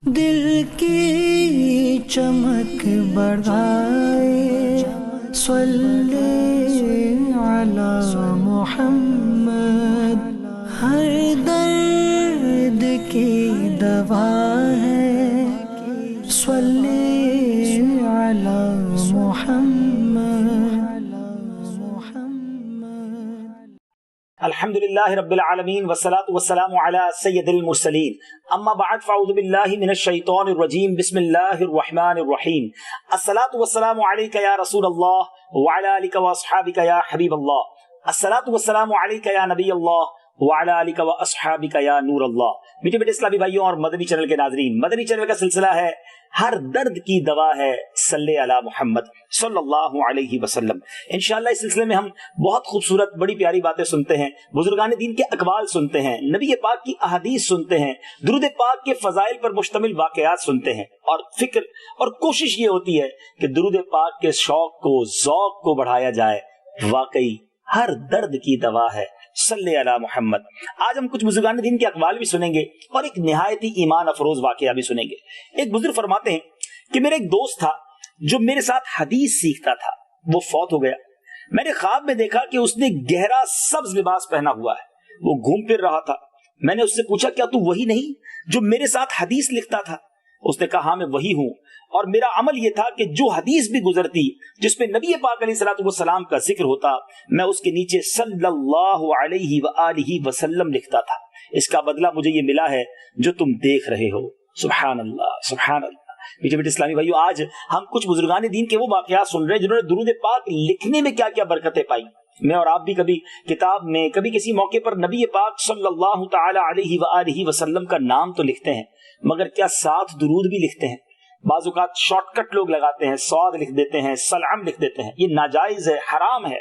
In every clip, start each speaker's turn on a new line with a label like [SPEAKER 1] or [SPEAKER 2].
[SPEAKER 1] دل کی چمک بڑھائے صلی علی محمد، ہر درد کی دوا ہے صلی علی محمد۔
[SPEAKER 2] الحمدللہ رب العالمین والصلاة والسلام علی سید المرسلین، اما بعد فاعوذ باللہ من الشیطان الرجیم، بسم اللہ الرحمن الرحیم۔ الصلاة والسلام علیک یا رسول اللہ وعلی آلک واصحابک یا حبیب اللہ، الصلاة والسلام علیک یا نبی اللہ وعلی آلک واصحابک یا نور اللہ۔ میٹھے بیٹے اسلامی بھائیوں اور مدنی چینل کے ناظرین، مدنی چینل کا سلسلہ ہے ہر درد کی دوا ہے صلی علی محمد صلی اللہ علیہ وسلم۔ انشاءاللہ اس سلسلے میں ہم بہت خوبصورت بڑی پیاری باتیں سنتے ہیں، بزرگان دین کے اقوال سنتے ہیں، نبی پاک کی احادیث سنتے ہیں، درود پاک کے فضائل پر مشتمل واقعات سنتے ہیں، اور فکر اور کوشش یہ ہوتی ہے کہ درود پاک کے شوق کو ذوق کو بڑھایا جائے۔ واقعی ہر درد کی دوا ہے صلی علی محمد۔ آج ہم کچھ بزرگان دین کے اقوال بھی سنیں گے اور ایک نہایت ہی ایمان افروز واقعہ بھی سنیں گے۔ ایک بزرگ فرماتے ہیں کہ میرا ایک دوست تھا جو میرے ساتھ حدیث سیکھتا تھا، وہ فوت ہو گیا۔ میں نے خواب میں دیکھا کہ اس نے گہرا سبز لباس پہنا ہوا ہے، وہ گھوم پھر رہا تھا۔ میں نے اس سے پوچھا کیا تو وہی نہیں جو میرے ساتھ حدیث لکھتا تھا؟ اس نے کہا ہاں میں وہی ہوں، اور میرا عمل یہ تھا کہ جو حدیث بھی گزرتی جس پہ نبی پاک علیہ الصلوۃ والسلام کا ذکر ہوتا، میں اس کے نیچے صلی اللہ علیہ وآلہ وسلم لکھتا تھا۔ اس کا بدلہ مجھے یہ ملا ہے جو تم دیکھ رہے ہو۔ سبحان اللہ سبحان اللہ۔ میٹھے میٹھے اسلامی بھائیو، آج ہم کچھ بزرگان دین کے وہ واقعات سن رہے ہیں جنہوں نے درود پاک لکھنے میں کیا کیا برکتیں پائی۔ میں اور آپ بھی کبھی کتاب میں، کبھی کسی موقع پر نبی پاک صلی اللہ تعالی علیہ وآلہ وسلم کا نام تو لکھتے ہیں، مگر کیا ساتھ درود بھی لکھتے ہیں؟ بعض اوقات شارٹ کٹ لوگ لگاتے ہیں، صاد لکھ دیتے ہیں، سلام لکھ دیتے ہیں۔ یہ ناجائز ہے، حرام ہے،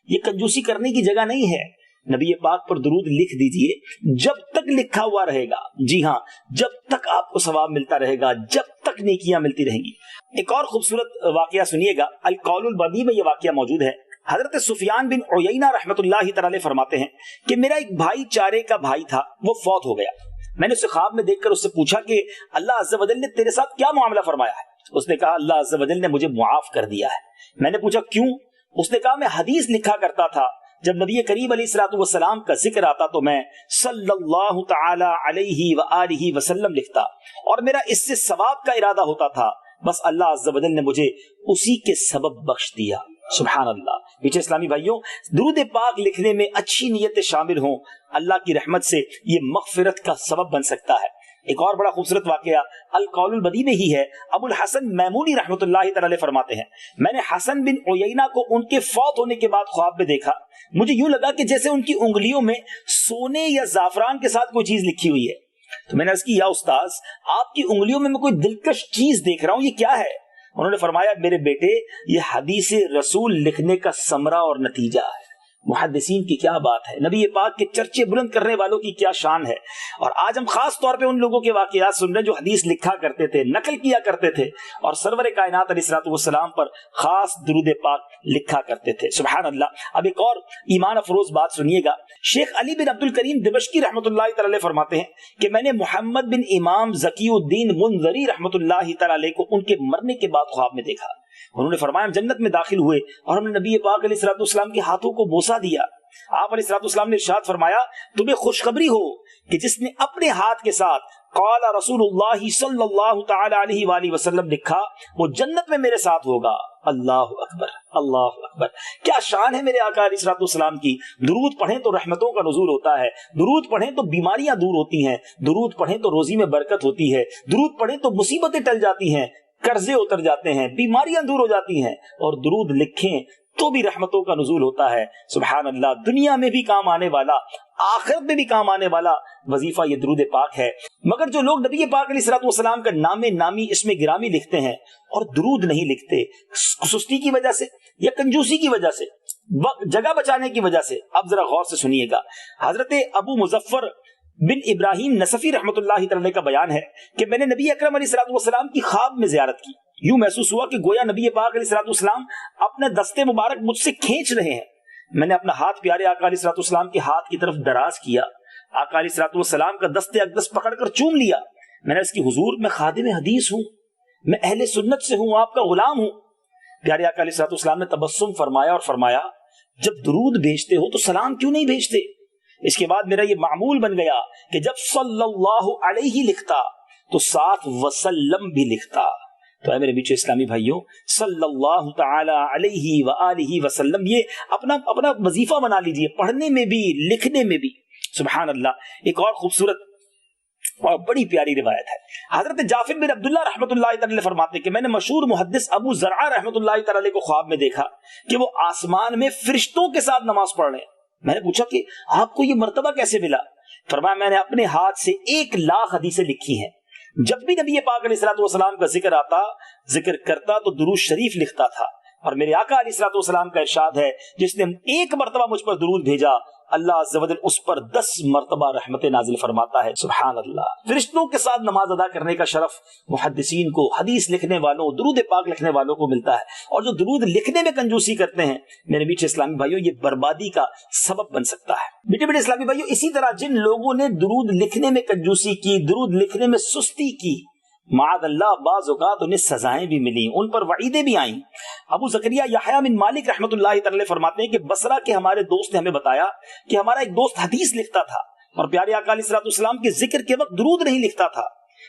[SPEAKER 2] یہ کنجوسی کرنے کی جگہ نہیں ہے۔ نبی پاک پر درود لکھ دیجئے جب تک لکھا ہوا رہے گا، جی ہاں، جب تک آپ کو ثواب ملتا رہے گا، جب تک نیکیاں ملتی رہیں گی۔ ایک اور خوبصورت واقعہ سنیے گا، القول البدیع میں یہ واقعہ موجود ہے۔ حضرت سفیان بن عیینہ رحمۃ اللہ تعالی فرماتے ہیں کہ میرا ایک بھائی چارے کا بھائی تھا، وہ فوت ہو گیا۔ میں نے اسے خواب میں دیکھ کر اس سے پوچھا کہ اللہ عز و جل نے تیرے ساتھ کیا معاملہ فرمایا ہے؟ اس نے کہا اللہ عز و جل نے مجھے معاف کر دیا ہے۔ میں نے پوچھا کیوں؟ اس نے کہا میں حدیث لکھا کرتا تھا، جب نبی کریم علیہ الصلوۃ والسلام کا ذکر آتا تو میں صلی اللہ تعالی علیہ وآلہ وسلم لکھتا، اور میرا اس سے ثواب کا ارادہ ہوتا تھا، بس اللہ عز و جل نے مجھے اسی کے سبب بخش دیا۔ سبحان اللہ۔ پیچھے اسلامی بھائیوں، درود پاک لکھنے میں اچھی نیتیں شامل ہوں، اللہ کی رحمت سے یہ مغفرت کا سبب بن سکتا ہے۔ ایک اور بڑا خوبصورت واقعہ القول البدیع میں ہی ہے۔ ابو الحسن میمونی رحمۃ اللہ تعالی فرماتے ہیں میں نے حسن بن عیینہ کو ان کے فوت ہونے کے بعد خواب میں دیکھا، مجھے یوں لگا کہ جیسے ان کی انگلیوں میں سونے یا زعفران کے ساتھ کوئی چیز لکھی ہوئی ہے۔ تو میں نے عرض کی یا استاذ، آپ کی انگلیوں میں کوئی دلکش چیز دیکھ رہا ہوں، یہ کیا ہے؟ انہوں نے فرمایا میرے بیٹے، یہ حدیث رسول لکھنے کا ثمرہ اور نتیجہ ہے۔ محدثین کی کیا بات ہے، نبی پاک کے چرچے بلند کرنے والوں کی کیا شان ہے۔ اور آج ہم خاص طور پہ ان لوگوں کے واقعات سن رہے ہیں جو حدیث لکھا کرتے تھے، نقل کیا کرتے تھے، اور سرور کائنات علیہ الصلوۃ والسلام پر خاص درود پاک لکھا کرتے تھے۔ سبحان اللہ۔ اب ایک اور ایمان افروز بات سنیے گا۔ شیخ علی بن عبد الکریم دمشقی رحمۃ اللہ تعالی فرماتے ہیں کہ میں نے محمد بن امام ذکی الدین منذری رحمۃ اللہ تعالی کو ان کے مرنے کے بعد خواب میں دیکھا۔ انہوں نے فرمایا ہم جنت میں داخل ہوئے اور ہم نے نبی پاک علیہ الصلوۃ والسلام کے ہاتھوں کو بوسہ دیا۔ آپ علیہ الصلوۃ والسلام نے ارشاد فرمایا تمہیں خوشخبری ہو کہ جس نے اپنے ہاتھ کے ساتھ قال رسول اللہ صلی اللہ تعالی علیہ وآلہ وسلم لکھا، وہ جنت میں میرے ساتھ ہوگا۔ اللہ اکبر اللہ اکبر۔ کیا شان ہے میرے آقا علیہ الصلوۃ والسلام کی۔ درود پڑھیں تو رحمتوں کا نزول ہوتا ہے، درود پڑھیں تو بیماریاں دور ہوتی ہیں، درود پڑھیں تو روزی میں برکت ہوتی ہے، درود پڑھیں تو مصیبتیں ٹل جاتی ہیں، قرضے اتر جاتے ہیں، بیماریاں دور ہو جاتی ہیں، اور درود لکھیں تو بھی رحمتوں کا نزول ہوتا ہے۔ سبحان اللہ۔ دنیا میں بھی کام آنے والا، آخرت میں بھی کام آنے والا وظیفہ یہ درود پاک ہے۔ مگر جو لوگ نبی پاک علیہ الصلوۃ والسلام کا نام نامی اسم گرامی لکھتے ہیں اور درود نہیں لکھتے، سستی کی وجہ سے یا کنجوسی کی وجہ سے، جگہ بچانے کی وجہ سے، اب ذرا غور سے سنیے گا۔ حضرت ابو مظفر بن ابراہیم نصفی رحمۃ اللہ تعالی کا بیان ہے کہ میں نے نبی اکرم علیہ الصلوۃ والسلام کی خواب میں زیارت کی، یوں محسوس ہوا کہ گویا نبی پاک علیہ الصلوۃ والسلام اپنے دستے مبارک مجھ سے کھینچ رہے ہیں۔ میں نے اپنا ہاتھ پیارے آقا علیہ الصلوۃ والسلام کے ہاتھ کی طرف دراز کیا، آقا علیہ الصلوۃ والسلام کا دست اقدس پکڑ کر چوم لیا۔ میں نے اس کی حضور میں خادم حدیث ہوں، میں اہل سنت سے ہوں، آپ کا غلام ہوں۔ پیارے آقا علیہ الصلوۃ والسلام نے تبسم فرمایا اور فرمایا جب درود بھیجتے ہو تو سلام کیوں نہیں بھیجتے؟ اس کے بعد میرا یہ معمول بن گیا کہ جب صلی اللہ علیہ لکھتا تو ساتھ وسلم بھی لکھتا۔ تو اے میرے میٹھے اسلامی بھائیوں، صلی اللہ تعالی علیہ وآلہ وسلم یہ اپنا وظیفہ بنا لیجئے، پڑھنے میں بھی لکھنے میں بھی۔ سبحان اللہ۔ ایک اور خوبصورت اور بڑی پیاری روایت ہے، حضرت جعفر بن عبداللہ رحمۃ اللہ تعالی فرماتے کہ میں نے مشہور محدث ابو زرعہ رحمۃ اللہ تعالی کو خواب میں دیکھا کہ وہ آسمان میں فرشتوں کے ساتھ نماز پڑھ رہے ہیں۔ میں نے پوچھا کہ آپ کو یہ مرتبہ کیسے ملا؟ فرمایا میں نے اپنے ہاتھ سے 1,00,000 حدیثیں لکھی ہیں، جب بھی نبی پاک علیہ الصلوۃ والسلام کا ذکر کرتا تو درود شریف لکھتا تھا، اور میرے آقا علیہ الصلوۃ والسلام کا ارشاد ہے جس نے ایک مرتبہ مجھ پر درود بھیجا اللہ عز و جل اس پر 10 مرتبہ رحمت نازل فرماتا ہے۔ سبحان اللہ۔ فرشتوں کے ساتھ نماز ادا کرنے کا شرف محدثین کو، حدیث لکھنے والوں، درود پاک لکھنے والوں کو ملتا ہے، اور جو درود لکھنے میں کنجوسی کرتے ہیں میرے میٹھے اسلامی بھائیوں یہ بربادی کا سبب بن سکتا ہے۔ میٹھے میٹھے اسلامی بھائیوں، اسی طرح جن لوگوں نے درود لکھنے میں کنجوسی کی، درود لکھنے میں سستی کی، معاذ اللہ بعض اوقات انہیں سزائیں بھی ملی، ان پر وعیدیں بھی آئیں۔ ابو زکریا یحییٰ بن مالک رحمۃ اللہ تعالی فرماتے ہیں کہ بصرہ کے ہمارے دوست نے ہمیں بتایا کہ ہمارا ایک دوست حدیث لکھتا تھا اور پیارے آقا علیہ الصلوۃ والسلام کے ذکر کے وقت درود نہیں لکھتا تھا،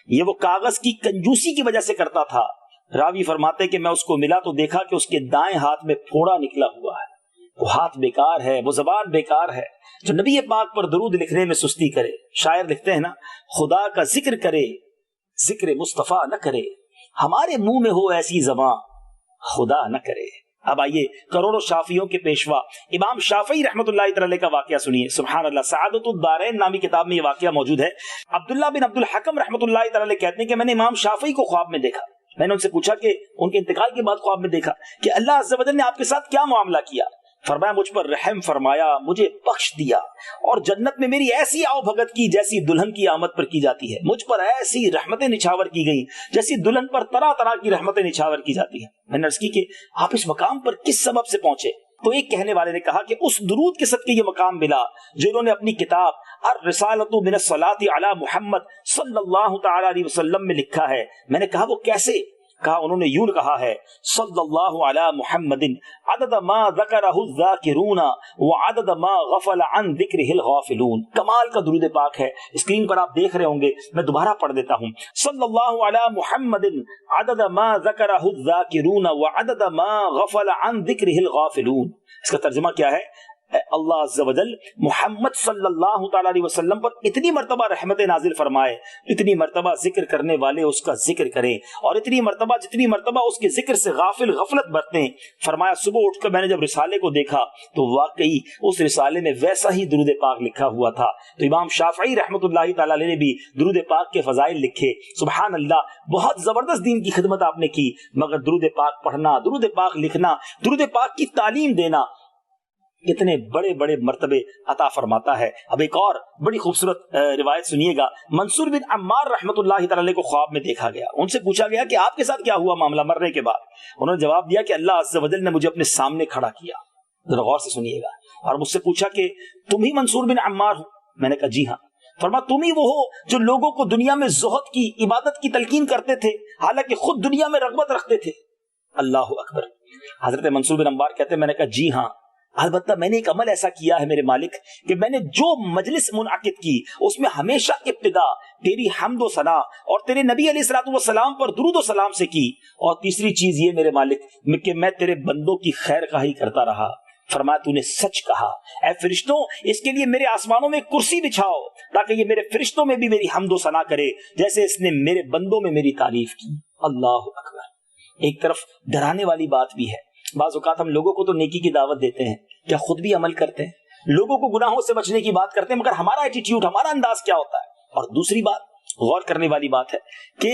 [SPEAKER 2] یہ وہ کاغذ کی کنجوسی کی وجہ سے کرتا تھا۔ راوی فرماتے کہ میں اس کو ملا تو دیکھا کہ اس کے دائیں ہاتھ میں پھوڑا نکلا ہوا ہے، وہ ہاتھ بیکار ہے، وہ زبان بیکار ہے جو نبی پاک پر درود لکھنے میں سستی کرے۔ شاعر لکھتے ہیں نا، خدا کا ذکر کرے ذکر مصطفیٰ نہ کرے، ہمارے منہ میں ہو ایسی زباں خدا نہ کرے۔ اب آئیے کروڑوں شافعیوں کے پیشوا امام شافعی رحمۃ اللہ تعالی کا واقعہ سنیے۔ سبحان اللہ۔ سعادت الدارین نامی کتاب میں یہ واقعہ موجود ہے۔ عبداللہ بن عبد الحکم رحمۃ اللہ تعالی کہتے ہیں کہ میں نے امام شافعی کو خواب میں دیکھا، میں نے ان سے پوچھا کہ ان کے انتقال کے بعد خواب میں دیکھا کہ اللہ عز و جل نے آپ کے ساتھ کیا معاملہ کیا؟ فرمایا مجھ پر رحم فرمایا، مجھے بخش دیا، اور جنت میں میری ایسی آؤ بھگت کی جیسی دلہن کی آمد پر کی جاتی ہے، مجھ پر ایسی رحمتیں نچھاور کی گئی جیسی دلہن پر طرح طرح کی رحمتیں نچھاور کی جاتی ہیں۔ میں نے عرض کی کہ آپ اس مقام پر کس سبب سے پہنچے؟ تو ایک کہنے والے نے کہا کہ اس درود کے صدقے یہ مقام ملا جو انہوں نے اپنی کتاب الرسالۃ من الصلاۃ علی محمد صلی اللہ تعالی علیہ وسلم میں لکھا ہے۔ میں نے کہا وہ کیسے؟ کہا انہوں نے یوں کہا ہے، صلی اللہ علی محمد عدد ما ذکرہ الذاکرون وعدد ما غفل عن ذکرہ الغافلون۔ کمال کا درود پاک ہے، اسکرین پر آپ دیکھ رہے ہوں گے، میں دوبارہ پڑھ دیتا ہوں۔ صلی اللہ علی محمد عدد ما ذکرہ الذاکرون وعدد ما غفل عن ذکرہ الغافلون۔ اس کا ترجمہ کیا ہے؟ اللہ عز و جل محمد صلی اللہ تعالی علیہ وسلم پر اتنی مرتبہ رحمت نازل فرمائے، اتنی مرتبہ ذکر کرنے والے اس کا ذکر کریں، اور اتنی مرتبہ جتنی مرتبہ اس کے ذکر سے غفلت برتیں۔ فرمایا صبح اٹھ کر میں نے جب رسالے کو دیکھا تو واقعی اس رسالے میں ویسا ہی درود پاک لکھا ہوا تھا۔ تو امام شافعی رحمۃ اللہ تعالی علیہ نے بھی درود پاک کے فضائل لکھے۔ سبحان اللہ، بہت زبردست دین کی خدمت آپ نے کی، مگر درود پاک پڑھنا، درود پاک لکھنا، درود پاک کی تعلیم دینا کتنے بڑے بڑے مرتبے عطا فرماتا ہے۔ اب ایک اور بڑی خوبصورت روایت سنیے گا۔ منصور بن عمار رحمۃ اللہ تعالی کو خواب میں دیکھا گیا، ان سے پوچھا گیا کہ آپ کے ساتھ کیا ہوا معاملہ مرنے کے بعد؟ انہوں نے جواب دیا کہ اللہ عز و جل نے مجھے اپنے سامنے کھڑا کیا۔ ذرا غور سے سنیے گا، اور مجھ سے پوچھا کہ تم ہی منصور بن عمار ہو؟ میں نے کہا جی ہاں۔ فرمایا تم ہی وہ ہو جو لوگوں کو دنیا میں زہد کی، عبادت کی تلقین کرتے تھے حالانکہ خود دنیا میں رغبت رکھتے تھے؟ اللہ اکبر۔ حضرت منصور بن عمار کہتے ہیں میں نے کہا جی ہاں، البتہ میں نے ایک عمل ایسا کیا ہے میرے مالک کہ میں نے جو مجلس منعقد کی اس میں ہمیشہ ابتدا تیری حمد و ثنا اور تیرے نبی علیہ الصلوۃ والسلام پر درود و سلام سے کی، اور تیسری چیز یہ میرے مالک کہ میں تیرے بندوں کی خیر خواہی کرتا رہا۔ فرمایا تو نے سچ کہا، اے فرشتوں اس کے لیے میرے آسمانوں میں کرسی بچھاؤ تاکہ یہ میرے فرشتوں میں بھی میری حمد و ثنا کرے جیسے اس نے میرے بندوں میں میری تعریف کی۔ اللہ اکبر۔ ایک طرف ڈرانے والی بات بھی ہے، بعض اوقات ہم لوگوں کو تو نیکی کی دعوت دیتے ہیں، کیا خود بھی عمل کرتے ہیں؟ لوگوں کو گناہوں سے بچنے کی بات کرتے ہیں، مگر ہمارا ایٹیٹیوڈ، ہمارا انداز کیا ہوتا ہے؟ اور دوسری بات غور کرنے والی بات ہے کہ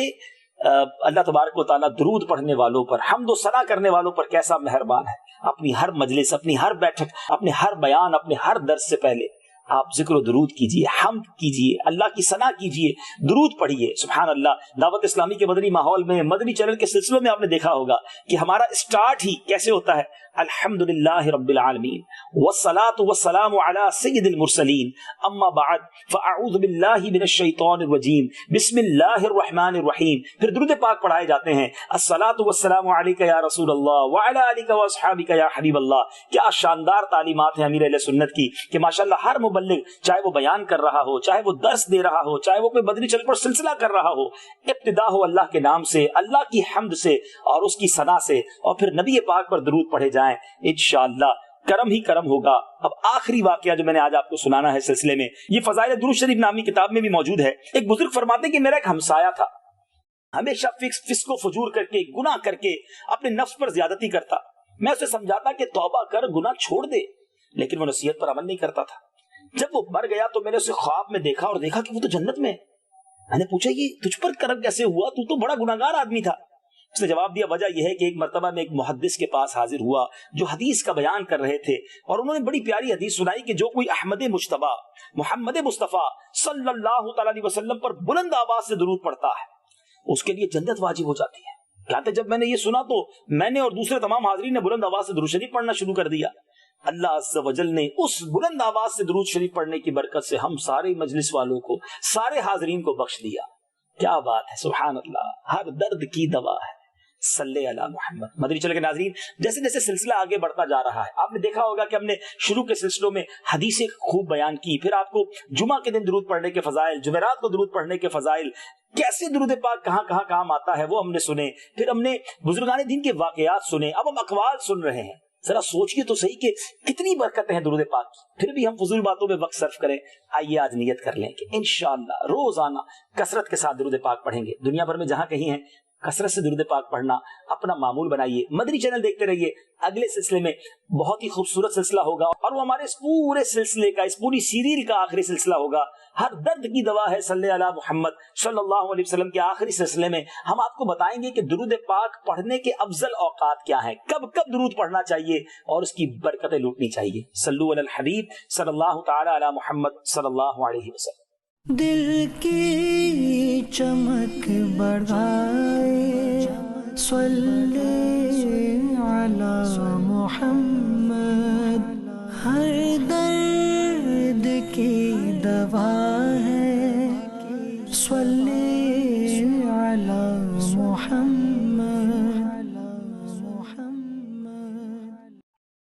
[SPEAKER 2] اللہ تبارک و تعالیٰ درود پڑھنے والوں پر، حمد و ثنا کرنے والوں پر کیسا مہربان ہے۔ اپنی ہر مجلس، اپنی ہر بیٹھک، اپنے ہر بیان، اپنے ہر درس سے پہلے آپ ذکر و درود کیجئے، حمد کیجئے، اللہ کی ثنا کیجئے، درود پڑھیے۔ سبحان اللہ۔ دعوت اسلامی کے مدنی ماحول میں، مدنی چینل کے سلسلوں میں آپ نے دیکھا ہوگا کہ ہمارا اسٹارٹ ہی کیسے ہوتا ہے؟ الحمدللہ رب العالمین والصلاة والسلام علی سید المرسلین اما بعد فاعوذ باللہ من الشیطان الرجیم بسم اللہ الرحمن الرحیم. پھر درود پاک پڑھائے جاتے ہیں الصلاة والسلام علیک یا رسول اللہ وعلی آلک واصحابک یا حبیب اللہ. کیا شاندار تعلیمات ہیں امیر اہل سنت کی کہ ماشاءاللہ ہر مبلغ چاہے وہ بیان کر رہا ہو، چاہے وہ درس دے رہا ہو، چاہے وہ کوئی مدنی چل پر سلسلہ کر رہا ہو، ابتدا ہو اللہ کے نام سے، اللہ کی حمد سے اور اس کی ثنا سے، اور پھر نبی پاک پر درود پڑھے جائیں. انشاءاللہ کرم ہی کرم ہوگا. اب آخری واقعہ جو میں نے آج آپ کو سنانا ہے سلسلے میں، یہ فضائل درود شریف نامی کتاب میں بھی موجود ہے. ایک بزرگ فرماتے ہیں کہ میرا ایک ہمسایہ تھا، ہمیشہ فسق و فجور کر کے، گناہ کر کے اپنے نفس پر زیادتی کرتا. میں اسے سمجھاتا کہ توبہ کر، گناہ چھوڑ دے، لیکن وہ نصیحت پر عمل نہیں کرتا تھا. جب وہ مر گیا تو میں نے اسے خواب میں دیکھا اور دیکھا کہ وہ تو جنت میں ہے. میں نے پوچھا یہ تجھ پر کرم کیسے ہوا، تو تو بڑا گناہگار آدمی تھا. اس نے جواب دیا وجہ یہ ہے کہ ایک مرتبہ میں ایک محدث کے پاس حاضر ہوا جو حدیث کا بیان کر رہے تھے، اور انہوں نے بڑی پیاری حدیث سنائی کہ جو کوئی احمد مجتبی محمد مصطفیٰ صلی اللہ تعالی علیہ وسلم پر بلند آواز سے درود پڑھتا ہے اس کے لیے جنت واجب ہو جاتی ہے. کہتے جب میں نے یہ سنا تو میں نے اور دوسرے تمام حاضرین نے بلند آواز سے درود شریف پڑھنا شروع کر دیا. اللہ عز و جل نے اس بلند آواز سے درود شریف پڑھنے کی برکت سے ہم سارے مجلس والوں کو، سارے حاضرین کو بخش دیا. کیا بات ہے، سبحان اللہ. ہر درد کی دوا ہے، صلی علی محمد. مدنی چینل کے ناظرین، جیسے جیسے سلسلہ آگے بڑھتا جا رہا ہے، آپ نے دیکھا ہوگا کہ ہم نے شروع کے سلسلوں میں حدیثیں خوب بیان کی، پھر آپ کو جمعہ کے دن درود پڑھنے کے فضائل، جمعرات کو درود پڑھنے کے فضائل، کیسے درود پاک کہاں کہاں کام آتا ہے وہ ہم نے سنے، پھر ہم نے بزرگان دین کے واقعات سنے. اب ہم اقوال سن رہے ہیں. ذرا سوچئے تو صحیح کہ کتنی برکتیں ہیں درود پاک کی، پھر بھی ہم فضول باتوں میں وقت صرف کریں. آئیے آج نیت کر لیں کہ انشاءاللہ روزانہ کثرت کے ساتھ درود پاک پڑھیں گے. دنیا بھر میں جہاں کہیں ہیں کثرت سے درود پاک پڑھنا اپنا معمول بنائیے. مدنی چینل دیکھتے رہیے. اگلے سلسلے میں بہت ہی خوبصورت سلسلہ ہوگا، اور وہ ہمارے اس پورے سلسلے کا، اس پوری سیریل کا آخری سلسلہ ہوگا. ہر درد کی دوا ہے، صلی علی محمد صلی اللہ علیہ وسلم کے آخری سلسلے میں ہم آپ کو بتائیں گے کہ درود پاک پڑھنے کے افضل اوقات کیا ہیں، کب کب درود پڑھنا چاہیے اور اس کی برکتیں لوٹنی چاہیے. صلو علی الحبیب صلی اللہ تعالی علی محمد صلی اللہ علیہ وسلم.
[SPEAKER 1] دل کی چمک بڑھائے، صلی علی محمد. ہر